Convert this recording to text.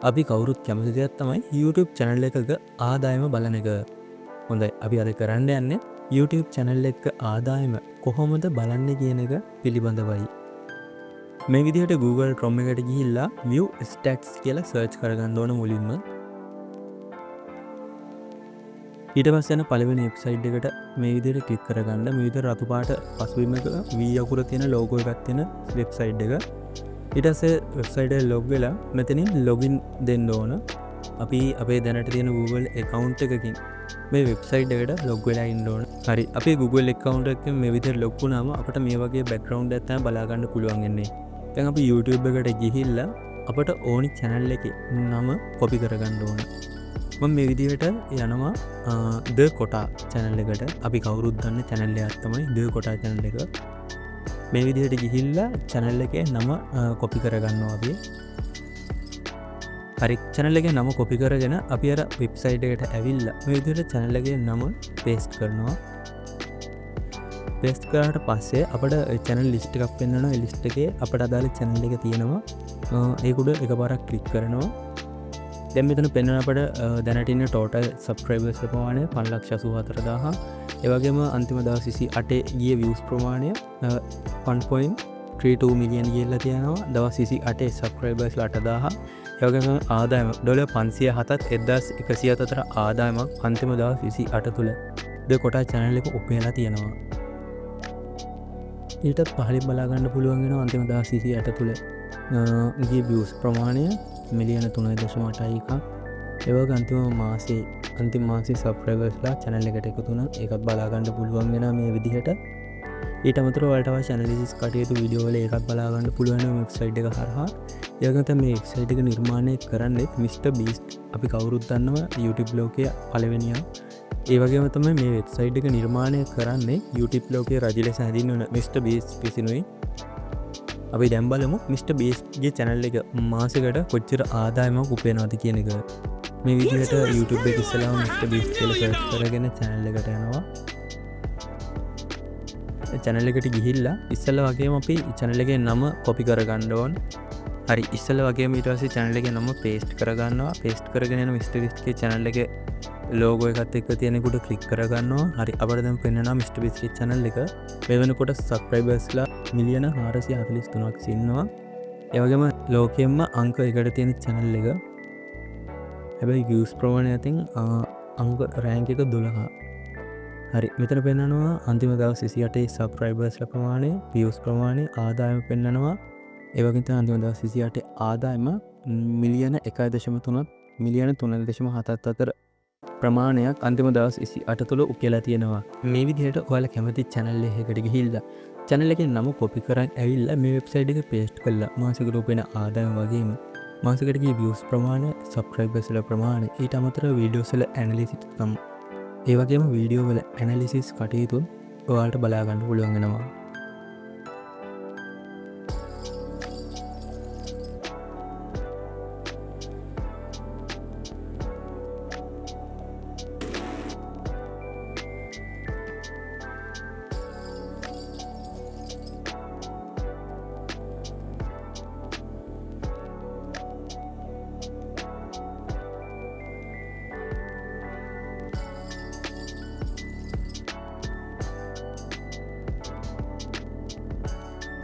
අපි කවුරුත් කැමති දෙයක් තමයි YouTube channel එකක ආදායම බලන එක. හොඳයි අපි අද කරන්න යන්නේ YouTube channel එක ආදායම කොහොමද බලන්නේ කියන එක පිළිබඳවයි. මේ විදිහට Google Chrome එකට ගිහිල්ලා view stats කියලා search කරගන්න ඕන මුලින්ම. ඊට පස්සේ යන පළවෙනි වෙබ්සයිට් එකට මේ විදිහට ක්ලික් කරගන්න. මේ විදිහට රතු පාට පසුබිමක V අකුර තියෙන logo එකක් තියෙන වෙබ්සයිට් එක. ඊට පස්සේ වෙබ්සයිට් එක log වෙලා මෙතනින් login දෙන්න ඕන. අපි අපේ දැනට තියෙන Google account එකකින් මේ වෙබ්සයිට් එකට log වෙලා ඉන්න ඕන. හරි. අපේ Google account එකකින් මේ විදිහට log වුණාම අපිට මේ වගේ background එකක් තමයි බලා ගන්න පුළුවන් වෙන්නේ. දැන් අපි YouTube එකට ගිහිල්ලා අපට ඕනි channel එකේ නම copy කරගන්න ඕන. මම මේ විදිහට යනවා The Kota channel එකට. අපි කවුරුත් දන්න channel එකක් තමයි The Kota channel එක. මේ විදිහට ගිහිල්ලා channel එකේ නම copy කරගන්නවා අපි. හරි channel එකේ නම copy කරගෙන අපි අර website එකට ඇවිල්ලා මේ විදිහට channel එකේ නම paste කරනවා. paste කරාට පස්සේ අපිට channel list එකක් පෙන්වනවා. ඒ list එකේ අපිට අදාළ channel එක තියෙනවා. ඒක උඩ එකපාරක් click කරනවා. දැන් මෙතන පෙන්වන අපිට දැනට ඉන්න total subscribers ප්‍රමාණය 5,84,000. ඒ වගේම අන්තිම දවස් 28 ගිය views ප්‍රමාණය 1.32 මිලියන් ගියලා තියෙනවා. දවස් 28 subscribers 8,000. ඒ වගේම ආදායම $507ත් 1,104 ආදායමක් අන්තිම දවස් 28 තුල The Kota channel එක උපයලා තියෙනවා. ඊටත් පහලින් බලා ගන්න පුළුවන් වෙනවා අන්තිම දවස් 28 තුල ගිය views ප්‍රමාණය මිලියන 3.8 එකක්. ඒ වගේ අන්තිම මාසේ subscribersලා channel එකට එකතු වුණා. ඒකත් බලා ගන්න පුළුවන් වෙනවා මේ විදිහට. ඊට අමතරව ඔයාලට අවශ්‍ය analysis කටයුතු වීඩියෝ වල ඒකත් බලා ගන්න පුළුවන් මේ වෙබ්සයිට් එක හරහා. ඒ වගේම තමයි මේ වෙබ්සයිට් එක නිර්මාණය කරන්නේ Mr Beast. අපි කවුරුත් දන්නවා YouTube ලෝකයේ පළවෙනියා. ඒ වගේම තමයි මේ වෙබ්සයිට් එක නිර්මාණය කරන්නේ YouTube ලෝකයේ රජ ලෙස හැඳින්වෙන Mr Beast විසිනුයි. අපි දැන් බලමු Mr Beast ගේ channel එක මාසෙකට කොච්චර ආදායමක් උපයනවද කියන එක. මේ විදිහට YouTube එකේ ඉස්සෙල්ලාම Mr Beast කියලා search කරගෙන channel එකට යනවා. channel එකට ගිහිල්ලා ඉස්සෙල්ලා වගේම අපි channel එකේ නම copy කරගන්න ඕන. හරි ඉස්සෙල්ලා වගේම ඊට පස්සේ channel එකේ නම paste කරගන්නවා. paste කරගෙන යන Mr Beast ගේ channel එකේ logo එකත් එක්ක තියෙන කොට click කරගන්නවා. හරි අපිට දැන් පෙන්නනවා Mr Beast ගේ channel එක. මේ වෙනකොට subscribersලා මිලියන 443ක් ඉන්නවා. ඒ වගේම ලෝකෙම්ම අංක 1ට තියෙන channel එක. හැබැයි views ප්‍රමාණය අතින් අංක rank එක 12. හරි මෙතන පෙන්නනවා අන්තිම දවස් 28 subscribersලා ප්‍රමාණය, views ප්‍රමාණය, ආදායම පෙන්නනවා. ඒ වගේම තමයි අන්තිම දවස් 28 ආදායම මිලියන 1.3 මිලියන 3.74 ප්‍රමාණයක් අන්තිම දවස් 28 තුළ උකලා තියෙනවා. මේ විදිහට ඔයාලා කැමති channel එකකට ගිහිල්ලා channel එකේ නම copy කරන් ඇවිල්ලා මේ website එක paste කරලා මාසිකට උපයන ආදායම වගේම මාසිකට ගිය views ප්‍රමාණය, subscribers වල ප්‍රමාණය, ඊට අමතරව videos වල analysis ඒ වගේම වීඩියෝ වල analysis කටයුතු ඔයාලට බලා ගන්න පුළුවන් වෙනවා.